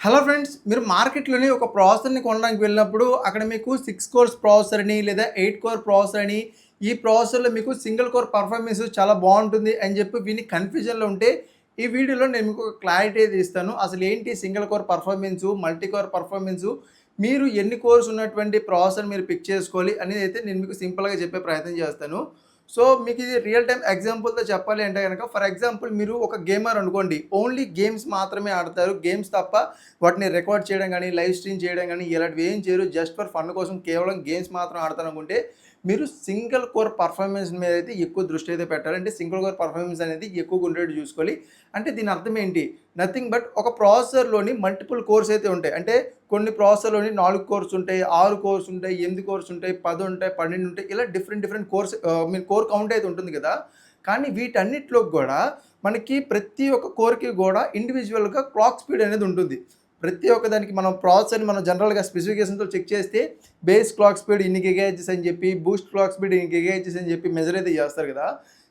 Hello friends, మీరు మార్కెట్‌లోని ఒక ప్రాసెసర్‌ని కొనడానికి వెళ్ళినప్పుడు అక్కడ మీకు 6 కోర్స్ ప్రాసెసర్ అని లేదా 8 కోర్ ప్రాసెసర్ అని, ఈ ప్రాసెసర్‌లో మీకు సింగిల్ కోర్ పర్ఫార్మెన్స్ చాలా బావుంటుంది అని చెప్పి విని కన్‌ఫ్యూజన్‌లో ఉంటే, ఈ వీడియోలో నేను మీకు ఒక క్లారిటీ అయితే ఇస్తాను. అసలు ఏంటి single core performance, multi core performance, మీరు ఎన్ని కోర్స్ ఉన్నటువంటి ప్రాసెసర్ మీరు పిక్ చేసుకోవాలి అనేది అయితే నేను మీకు సింపుల్‌గా చెప్పే ప్రయత్నం చేస్తాను. సో, మీకు ఇది రియల్ టైమ్ ఎగ్జాంపుల్‌తో చెప్పాలి అంటే గనక ఫర్ ఎగ్జాంపుల్ మీరు ఒక గేమర్ అనుకోండి. ఓన్లీ గేమ్స్ మాత్రమే ఆడతారు. గేమ్స్ తప్ప వాటిని రికార్డ్ చేయడం గానీ, లైవ్ స్ట్రీమ్ చేయడం గానీ ఇలాంటివి ఏం చేయరు. జస్ట్ ఫర్ ఫన్ కోసం కేవలం గేమ్స్ మాత్రం ఆడతారనుకుంటే, మీరు సింగిల్ కోర్ పర్ఫార్మెన్స్ మీద అయితే ఎక్కువ దృష్టి అయితే పెట్టాలి. అంటే సింగిల్ కోర్ పర్ఫార్మెన్స్ అనేది ఎక్కువగా ఉండేట్టు చూసుకోవాలి. అంటే దీని అర్థం ఏంటి? నథింగ్ బట్ ఒక ప్రాసెసర్‌లోని మల్టిపుల్ కోర్స్ అయితే ఉంటాయి. అంటే కొన్ని ప్రాసెసర్‌లోని 4 కోర్స్ ఉంటాయి, 6 కోర్స్ ఉంటాయి, 8 కోర్స్ ఉంటాయి, 10 ఉంటాయి, 12 ఉంటాయి. ఇలా different course mean core count అయితే ఉంటుంది కదా! కానీ వీటన్నిటిలోకి గూడా మనకి ప్రతి ఒక్క కోర్‌కి గూడా ఇండివిడ్యువల్‌గా క్లాక్ స్పీడ్ అనేది ఉంటుంది. ప్రతి ఒక్క దానికి మనం ప్రాసెసర్‌ని మనం జనరల్‌గా స్పెసిఫికేషన్స్‌తో చెక్ చేస్తే బేస్ క్లాక్ స్పీడ్ ఇన్ని గిగాహెర్ట్జ్ అని చెప్పి, బూస్ట్ క్లాక్ స్పీడ్ ఇన్ని గిగాహెర్ట్జ్ అని చెప్పి మెజర్ అయితే చేస్తారు కదా!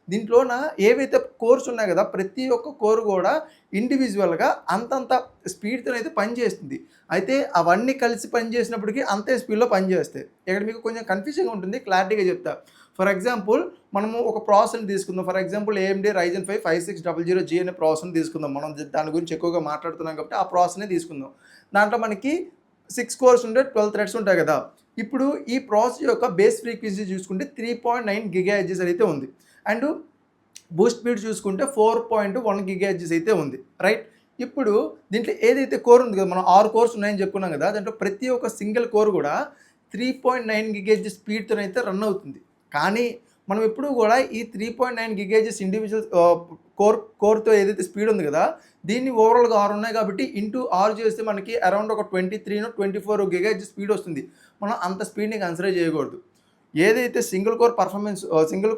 దీంట్లోన ఏవైతే కోర్స్ ఉన్నాయి కదా! ప్రతి ఒక్క కోర్ గూడా ఇండివిడ్యువల్‌గా అంతంత స్పీడ్‌తోనైతే పనిచేస్తుంది. అయితే అవన్నీ కలిసి పనిచేసినప్పటికి అంతే స్పీడ్‌లో పనిచేస్తాయి. ఇక్కడ మీకు కొంచెం కన్‌ఫ్యూజింగ్‌గా ఉంటుంది. క్లారిటీగా చెప్తా. ఫర్ ఎగ్జాంపుల్ మనము ఒక ప్రాసెసర్‌ని తీసుకుందాం. For example AMD Ryzen 5 5600G అనే ప్రాసెసర్‌ని తీసుకుందాం. మనం దాని గురించి ఎక్కువగా మాట్లాడుతున్నాం కాబట్టి ఆ ప్రాసెసర్‌నే తీసుకుందాం. దాంట్లో మనకి 6 కోర్స్ ఉంటే 12 థ్రెడ్స్ ఉంటాయి కదా! ఇప్పుడు ఈ ప్రాసెసర్ యొక్క బేస్ ఫ్రీక్వెన్సీ చూసుకుంటే 3.9 గిగాహెర్ట్జ్ అయితే ఉంది. అండ్ బూస్ట్ స్పీడ్ చూసుకుంటే 4.1 గిగాహెర్ట్జ్ అయితే ఉంది. రైట్? ఇప్పుడు దీంట్లో ఏదైతే కోర్ ఉంది కదా! మనం 6 కోర్స్ ఉన్నాయని చెప్పుకున్నాం కదా! దాంట్లో ప్రతి ఒక్క సింగిల్ కోర్ కూడా 3.9 గిగాహెర్ట్జ్ స్పీడ్‌తోనైతే రన్ అవుతుంది. కానీ మనం ఎప్పుడూ కూడా ఈ 3.9 గిగాహెర్ట్జ్ ఇండివిడ్యువల్ కోర్‌తో ఏదైతే స్పీడ్ ఉంది కదా! దీన్ని ఓవరాల్‌గా 6 ఉన్నాయి కాబట్టి ఇంటూ 6 చేస్తే మనకి అరౌండ్ ఒక 23 గిగాహెర్ట్జ్ స్పీడ్ వస్తుంది. మనం అంత స్పీడ్‌ని కన్సిడర్ చేయకూడదు. ఏదైతే సింగిల్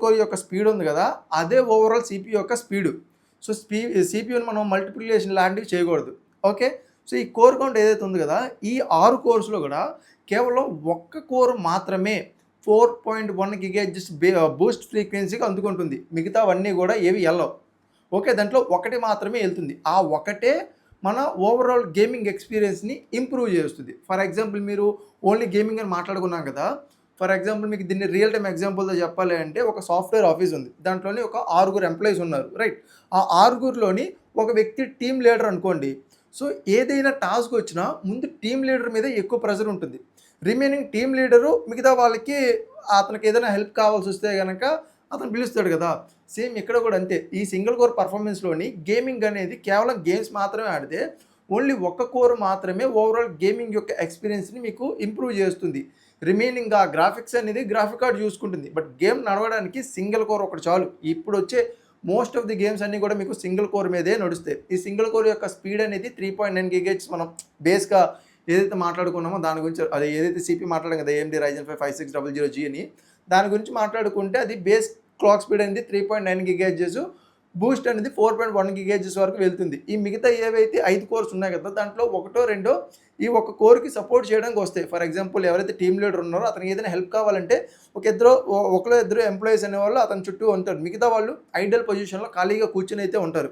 కోర్ యొక్క స్పీడ్ ఉంది కదా! అదే ఓవరాల్ సీపీయూ యొక్క స్పీడు. సో, సీపీయూని మనం మల్టిప్లికేషన్ లాంటివి చేయకూడదు. ఓకే. సో, ఈ కోర్ కౌంట్ ఏదైతే ఉంది కదా! ఈ 6 కోర్స్‌లో కూడా కేవలం ఒక్క కోర్ మాత్రమే 4.1 గిగాహెర్ట్జ్ బూస్ట్ ఫ్రీక్వెన్సీకి అందుకుంటుంది. మిగతావన్నీ కూడా ఏవి ఎల్లవు. ఓకే. దాంట్లో ఒకటి మాత్రమే ఎళ్తుంది. ఆ ఒకటే మన ఓవరాల్ గేమింగ్ ఎక్స్‌పీరియన్స్‌ని ఇంప్రూవ్ చేస్తుంది. ఫర్ ఎగ్జాంపుల్ మీరు ఓన్లీ గేమింగ్ అని మాట్లాడుకున్నాం కదా! ఫర్ ఎగ్జాంపుల్ మీకు దీన్ని రియల్ టైమ్ ఎగ్జాంపుల్‌తో చెప్పాలి అంటే ఒక సాఫ్ట్‌వేర్ ఆఫీస్ ఉంది. దాంట్లోని ఒక 6 ఎంప్లాయీస్ ఉన్నారు. రైట్? ఆ 6లోని ఒక వ్యక్తి టీమ్ లీడర్ అనుకోండి. సో, ఏదైనా టాస్క్ వచ్చినా ముందు టీమ్ లీడర్ మీద ఎక్కువ ప్రెషర్ ఉంటుంది. రిమైనింగ్ టీమ్ లీడరు మిగతా వాళ్ళకి అతనికి ఏదైనా హెల్ప్ కావాల్సొస్తే గనక అతను పిలుస్తాడు కదా! సేమ్ ఇక్కడ కూడా అంతే. ఈ సింగిల్ కోర్ పర్ఫార్మెన్స్‌లోని గేమింగ్ అనేది కేవలం గేమ్స్ మాత్రమే ఆడితే ఓన్లీ ఒక్క కోర్ మాత్రమే ఓవరాల్ గేమింగ్ యొక్క ఎక్స్‌పీరియన్స్‌ని మీకు ఇంప్రూవ్ చేస్తుంది. రిమైనింగ్ ఆ గ్రాఫిక్స్ అనేది గ్రాఫిక్ కార్డ్ చూసుకుంటుంది. బట్ గేమ్ నడవడానికి సింగిల్ కోర్ ఒకటి చాలు. ఇప్పుడొచ్చే మోస్ట్ ఆఫ్ ది గేమ్స్ అన్నీ కూడా మీకు సింగిల్ కోర్ మీదే నడుస్తాయి. ఈ సింగిల్ కోర్ యొక్క స్పీడ్ అనేది 3.9 గిగాహెర్ట్జ్ మనం బేస్‌గా ఏదైతే మాట్లాడుకున్నామో దాని గురించి అదే ఏదైతే సీపీ మాట్లాడాం కదా! ఏఎండీ రైజెన్ 5 5600G అని. దాని గురించి మాట్లాడుకుంటే అది బేస్ క్లాక్ స్పీడ్ అనేది 3.9 గిగాహెర్ట్జ్. బూస్ట్ అనేది 4.1 గిగాహెర్ట్జ్ వరకు వెళ్తుంది. ఈ మిగతా ఏవైతే 5 కోర్స్ ఉన్నాయి కదా! దాంట్లో ఒకటో రెండో ఈ ఒక్క కోర్‌కి సపోర్ట్ చేయడానికి వస్తాయి. ఫర్ ఎగ్జాంపుల్ ఎవరైతే టీమ్ లీడర్ ఉన్నారో అతనికి ఏదైనా హెల్ప్ కావాలంటే ఒకళ్ళో ఇద్దరు ఎంప్లాయీస్ అనేవాళ్ళు అతని చుట్టూ ఉంటారు. మిగతా వాళ్ళు ఐడియల్ పొజిషన్‌లో ఖాళీగా కూర్చొని అయితే ఉంటారు.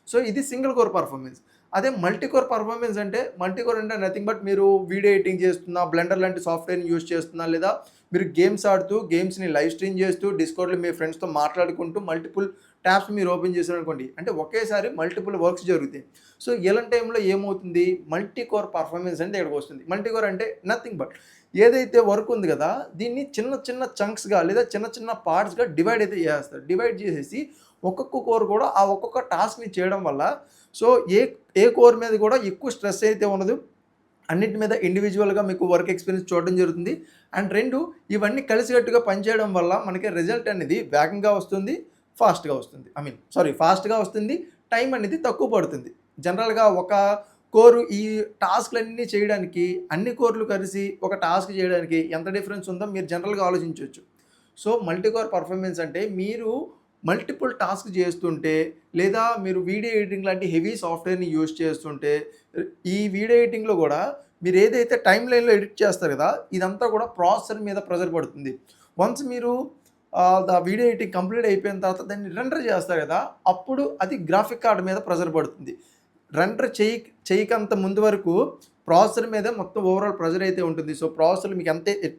సో, ఇది సింగిల్ కోర్ పర్ఫార్మెన్స్. అదే మల్టీ కోర్ పర్ఫార్మెన్స్ అంటే మల్టీ కోర్ అంటే నథింగ్ బట్ మీరు వీడియో ఎడిటింగ్ చేస్తున్నా, బ్లెండర్ లాంటి సాఫ్ట్‌వేర్‌ని యూజ్ చేస్తున్నా, లేదా మీరు గేమ్స్ ఆడుతూ గేమ్స్‌ని లైవ్ స్ట్రీమ్ చేస్తూ డిస్కార్డ్‌లో మీ ఫ్రెండ్స్‌తో మాట్లాడుకుంటూ మల్టిపుల్ ట్యాబ్స్ మీరు ఓపెన్ చేశారనుకోండి. అంటే ఒకేసారి మల్టిపుల్ వర్క్స్ జరుగుతాయి. సో, ఇలాంటి టైంలో ఏమవుతుంది? మల్టీ కోర్ పర్ఫార్మెన్స్ అనేది ఇక్కడికొస్తుంది. మల్టీ కోర్ అంటే నథింగ్ బట్ ఏదైతే వర్క్ ఉంది కదా! దీన్ని చిన్న చిన్న చంక్స్‌గా లేదా చిన్న చిన్న పార్ట్స్‌గా డివైడ్ అయితే చేసేస్తారు. డివైడ్ చేసేసి ఒక్కొక్క కోర్ కూడా ఆ ఒక్కొక్క టాస్క్‌ని చేయడం వల్ల సో, ఏ ఏ కోర్ మీద కూడా ఎక్కువ స్ట్రెస్ అయితే ఉండదు. అన్నిటి మీద ఇండివిడ్యువల్‌గా మీకు వర్క్ ఎక్స్‌పీరియన్స్ చూడడం జరుగుతుంది. అండ్ 2 ఇవన్నీ కలిసికట్టుగా పనిచేయడం వల్ల మనకి రిజల్ట్ అనేది వేగంగా వస్తుంది. ఫాస్ట్‌గా వస్తుంది. ఫాస్ట్‌గా వస్తుంది. టైం అనేది తక్కువ పడుతుంది. జనరల్‌గా ఒక కోరు ఈ టాస్క్‌లన్నీ చేయడానికి అన్ని కోర్‌లు కలిసి ఒక టాస్క్ చేయడానికి ఎంత డిఫరెన్స్ ఉందో మీరు జనరల్‌గా ఆలోచించొచ్చు. సో, మల్టీ కోర్ పర్ఫార్మెన్స్ అంటే మీరు మల్టిపుల్ టాస్క్ చేస్తుంటే లేదా మీరు వీడియో ఎడిటింగ్ లాంటి హెవీ సాఫ్ట్‌వేర్‌ని యూజ్ చేస్తుంటే ఈ వీడియో ఎడిటింగ్‌లో గూడా మీరేదైతే టైమ్ లైన్‌లో ఎడిట్ చేస్తారు గదా! ఇదంతా కూడా ప్రాసెసర్ మీద ప్రెషర్ పడుతుంది. వన్స్ మీరు వీడియో ఎడిటింగ్ కంప్లీట్ అయిపోయిన తర్వాత దాన్ని రెండర్ చేస్తారు గదా! అప్పుడు అది గ్రాఫిక్ కార్డ్ మీద ప్రెషర్ పడుతుంది. రెండర్ చేయకంత ముందు వరకు ప్రాసెసర్ మీద మొత్తం ఓవరాల్ ప్రెషర్ అయితే ఉంటుంది. సో, ప్రాసెసర్ మీకు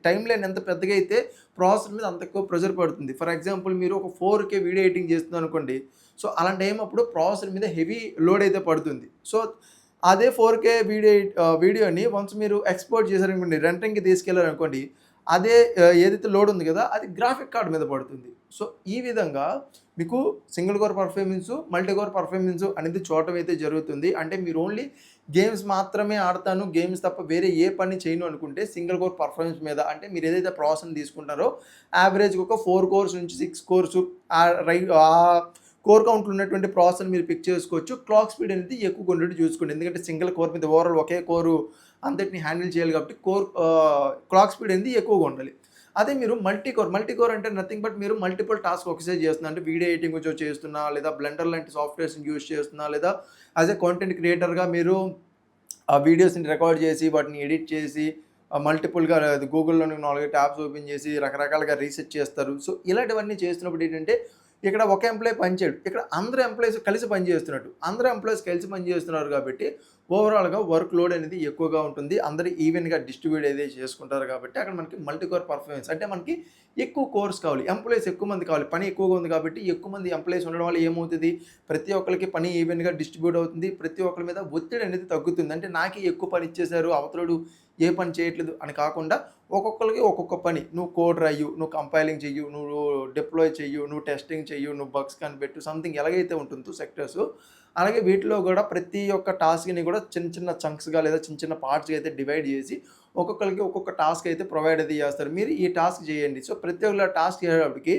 టైమ్ లైన్ ఎంత పెద్దగా అయితే ప్రాసెసర్ మీద అంత ఎక్కువ ప్రెషర్ పడుతుంది. ఫర్ ఎగ్జాంపుల్ మీరు ఒక 4K వీడియో ఎడిటింగ్ చేస్తున్నారనుకోండి. సో, అలాంటి టైం అప్పుడు ప్రాసెసర్ మీద హెవీ లోడ్ అయితే పడుతుంది. సో, అదే 4K వీడియోని వన్స్ మీరు ఎక్స్‌పోర్ట్ చేశారనుకోండి, రెండరింగ్‌కి తీసుకెళ్లారనుకోండి, అదే ఏదైతే లోడ్ ఉంది కదా! అది గ్రాఫిక్ కార్డ్ మీద పడుతుంది. సో, ఈ విధంగా మీకు single core performance, multi core performance అనేది చూడటం అయితే జరుగుతుంది. అంటే మీరు ఓన్లీ గేమ్స్ మాత్రమే ఆడతాను, గేమ్స్ తప్ప వేరే ఏ పని చేయను అనుకుంటే సింగిల్ కోర్ పర్ఫార్మెన్స్ మీద అంటే మీరు ఏదైతే ప్రాసెస్‌ని తీసుకుంటారో యావరేజ్‌గా ఒక 4 కోర్స్ నుంచి 6 కోర్సు కోర్ కౌంట్‌లో ఉన్నటువంటి ప్రాసెసర్‌ని మీరు పిక్ చేసుకోవచ్చు. క్లాక్ స్పీడ్ అనేది ఎక్కువగా ఉండేట్టు చూసుకోండి. ఎందుకంటే సింగిల్ కోర్ మీద ఓవరాల్ ఒకే కోరు అంతటిని హ్యాండిల్ చేయాలి కాబట్టి క్లాక్ స్పీడ్ అనేది ఎక్కువగా ఉండాలి. అదే మీరు మల్టీ కోర్ అంటే నథింగ్ బట్ మీరు మల్టిపుల్ టాస్క్ ఒకసారి చేస్తున్నా అంటే వీడియో ఎడిటింగ్ చేస్తున్నా, లేదా బ్లెండర్ లాంటి సాఫ్ట్‌వేర్స్‌ని యూజ్ చేస్తున్నా, లేదా యాస్ ఎ కంటెంట్ క్రియేటర్‌గా మీరు ఆ వీడియోస్‌ని రికార్డ్ చేసి వాటిని ఎడిట్ చేసి మల్టిపుల్‌గా గూగుల్‌లోని 4, 5 ట్యాబ్స్ ఓపెన్ చేసి రకరకాలుగా రీసెర్చ్ చేస్తారు. సో, ఇలాంటివన్నీ చేస్తున్నప్పుడు ఏంటంటే ఇక్కడ ఒక ఎంప్లాయీ పనిచేయడు. ఇక్కడ అందరూ ఎంప్లాయీస్ కలిసి పనిచేస్తున్నట్టు. అందరూ ఎంప్లాయీస్ కలిసి పనిచేస్తున్నారు కాబట్టి ఓవరాల్‌గా వర్క్ లోడ్ అనేది ఎక్కువగా ఉంటుంది. అందరూ ఈవెన్‌గా డిస్ట్రిబ్యూట్ అయితే చేసుకుంటారు కాబట్టి అక్కడ మనకి మల్టీ కోర్ పర్ఫార్మెన్స్ అంటే మనకి ఎక్కువ కోర్స్ కావాలి. ఎంప్లాయీస్ ఎక్కువ మంది కావాలి. పని ఎక్కువగా ఉంది కాబట్టి ఎక్కువ మంది ఎంప్లాయీస్ ఉండడం వల్ల ఏమవుతది? ప్రతి ఒక్కళ్ళకి పని ఈవెన్‌గా డిస్ట్రిబ్యూట్ అవుతుంది. ప్రతి ఒక్కళ్ళ మీద ఒత్తిడి అనేది తగ్గుతుంది. అంటే నాకే ఎక్కువ పని ఇచ్చేసారు. అవతలోడు ఏ పని చేయట్లేదు అని కాకుండా ఒక్కొక్కళ్ళకి ఒక్కొక్క పని. నువ్వు కోడ్ రాయు, నువ్వు కంపైలింగ్ చెయ్యు, నువ్వు డిప్లాయ్ చెయ్యు, నువ్వు టెస్టింగ్ చెయ్యు, నువ్వు బగ్స్ కనిపెట్టు సంథింగ్ ఎలాగైతే ఉంటుందో సెక్టర్స్ అలాగే వీటిలో కూడా ప్రతి ఒక్క టాస్క్‌ని కూడా చిన్న చిన్న చంక్స్‌గా లేదా చిన్న చిన్న పార్ట్స్‌గా అయితే డివైడ్ చేసి ఒక్కొక్కళ్ళకి ఒక్కొక్క టాస్క్ అయితే ప్రొవైడ్ అయితే చేస్తారు. మీరు ఈ టాస్క్ చేయండి. సో, ప్రతి ఒక్కళ్ళ టాస్క్ చేసేటప్పటికి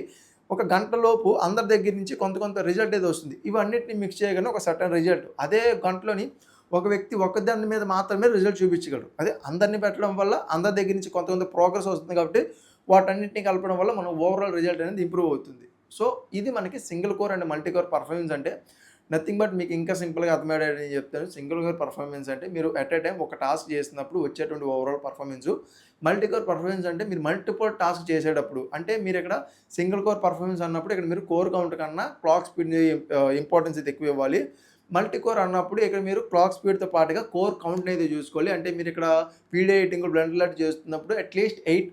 ఒక గంటలోపు అందరి దగ్గర నుంచి కొంత కొంత రిజల్ట్ అయితే వస్తుంది. ఇవన్నిటిని మిక్స్ చేయగానే ఒక సర్టెన్ రిజల్ట్. అదే గంటలోని ఒక వ్యక్తి ఒక్కదాని మీద మాత్రమే రిజల్ట్ చూపించగలడు. అదే అందరిని పెట్టడం వల్ల అందరి దగ్గర నుంచి కొంత కొంత ప్రోగ్రెస్ వస్తుంది కాబట్టి వాటన్నిటిని కలపడం వల్ల మనం ఓవరాల్ రిజల్ట్ అనేది ఇంప్రూవ్ అవుతుంది. సో, ఇది మనకి single core and multi core performance అంటే నథింగ్ బట్ మీకు ఇంకా సింపుల్‌గా అర్థమయ్యేటట్టు నేను చెప్తాను. సింగిల్ కోర్ పర్ఫార్మెన్స్ అంటే మీరు ఎట్ ఎ టైమ్ ఒక టాస్క్ చేస్తున్నప్పుడు వచ్చేటువంటి overall performance. Multi core performance అంటే మీరు మల్టిపుల్ టాస్క్ చేసేటప్పుడు అంటే మీరిక్కడ సింగిల్ కోర్ పర్ఫార్మెన్స్ అన్నప్పుడు ఇక్కడ మీరు కోర్ కౌంట్ కన్నా క్లాక్ స్పీడ్‌ని ఇంపార్టెన్స్ అయితే ఎక్కువ ఇవ్వాలి. మల్టీ కోర్ అన్నప్పుడు ఇక్కడ మీరు క్లాక్ స్పీడ్‌తో పాటుగా కోర్ కౌంట్‌ని అయితే చూసుకోవాలి. అంటే మీరిక్కడ వీడియో ఎడిటింగ్, బ్లెండర్ లాంటివి చేస్తున్నప్పుడు అట్‌లీస్ట్ 8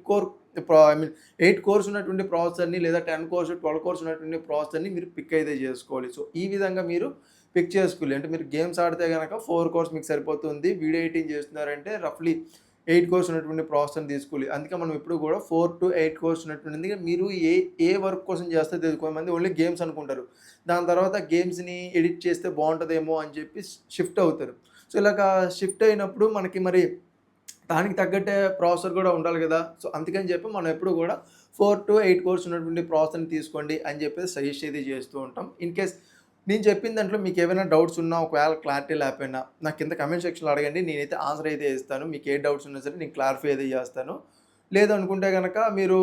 కోర్స్ ఉన్నటువంటి ప్రాసెసర్‌ని లేదా 10 కోర్స్, 12 కోర్స్ ఉన్నటువంటి ప్రాసెసర్‌ని మీరు పిక్ అయితే చేసుకోవాలి. సో, ఈ విధంగా మీరు పిక్ చేసుకోవాలి. అంటే మీరు గేమ్స్ ఆడితే గనక 4 కోర్స్ మీకు సరిపోతుంది. వీడియో ఎడిటింగ్ చేస్తున్నారంటే రఫ్‌లీ 8 కోర్స్ ఉన్నటువంటి ప్రాసెసర్‌ని తీసుకోవాలి. అందుకే మనం ఎప్పుడు కూడా 4-8 కోర్స్ ఉన్నటువంటిది మీరు ఏ వర్క్ కోసం చేస్తే తెలీదు. కొంతమంది ఓన్లీ గేమ్స్ అనుకుంటారు. దాని తర్వాత గేమ్స్‌ని ఎడిట్ చేస్తే బావుంటదేమో అని చెప్పి షిఫ్ట్ అవుతారు. సో, ఇలాగా షిఫ్ట్ అయినప్పుడు మనకి మరి దానికి తగ్గట్టే ప్రాసెసర్ కూడా ఉండాలి కదా! సో, అందుకని చెప్పి మనం ఎప్పుడు కూడా 4-8 కోర్స్ ఉన్నటువంటి ప్రాసెసర్‌ని తీసుకోండి అని చెప్పేసి సజెస్ట్ అయితే చేస్తూ ఉంటాం. ఇన్ కేస్ నేను చెప్పిన దాంట్లో మీకేమైనా డౌట్స్ ఉన్నా, ఒకవేళ క్లారిటీ లేకపోయినా నాకు కింద కామెంట్ సెక్షన్‌లో అడగండి. నేనైతే ఆన్సర్ అయితే ఇస్తాను. మీకు ఏ డౌట్స్ ఉన్నా సరే నేను క్లారిఫై అయితే చేస్తాను. లేదనుకుంటే గనక మీరు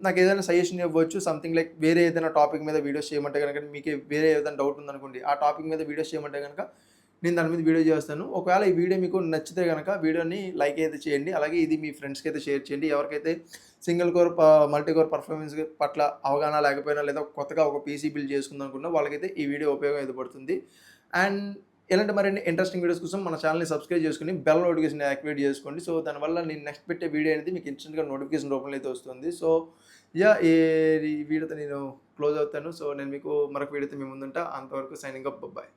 నాకేదైనా సజెషన్ ఇవ్వచ్చు. సంథింగ్ లైక్ వేరే ఏదైనా టాపిక్ మీద వీడియోస్ చేయమంటే గనక మీకు వేరే ఏదైనా డౌట్ ఉందనుకోండి. ఆ టాపిక్ మీద వీడియోస్ చేయమంటే గనక నేను దాని మీద వీడియో చేస్తాను. ఒకవేళ ఈ వీడియో మీకు నచ్చితే గనక వీడియోని లైక్ అయితే చేయండి. అలాగే ఇది మీ ఫ్రెండ్స్‌కి అయితే షేర్ చేయండి. ఎవరికైతే single core, multi core performance పట్ల అవగాహన లేకపోయినా లేదా కొత్తగా ఒక పీసీ బిల్డ్ చేసుకుందామనుకున్న వాళ్ళకైతే ఈ వీడియో ఉపయోగం అయితే పడుతుంది. అండ్ ఇలాంటి మరిన్ని ఇంట్రెస్టింగ్ వీడియోస్ కోసం మన ఛానెల్‌ని సబ్స్క్రైబ్ చేసుకొని బెల్ నోటిఫికేషన్ యాక్టివేట్ చేసుకోండి. సో, దానివల్ల నేను నెక్స్ట్ పెట్టే వీడియో అనేది మీకు ఇన్‌స్టంట్‌గా నోటిఫికేషన్ రూపంలో అయితే వస్తుంది. So, yeah! ఈ వీడియోతో నేను క్లోజ్ అవుతాను. సో, నేను మీకు మరొక వీడియోతో మీ ముందుంటా. అంతవరకు సైనింగ్ ఆఫ్. బాయ్.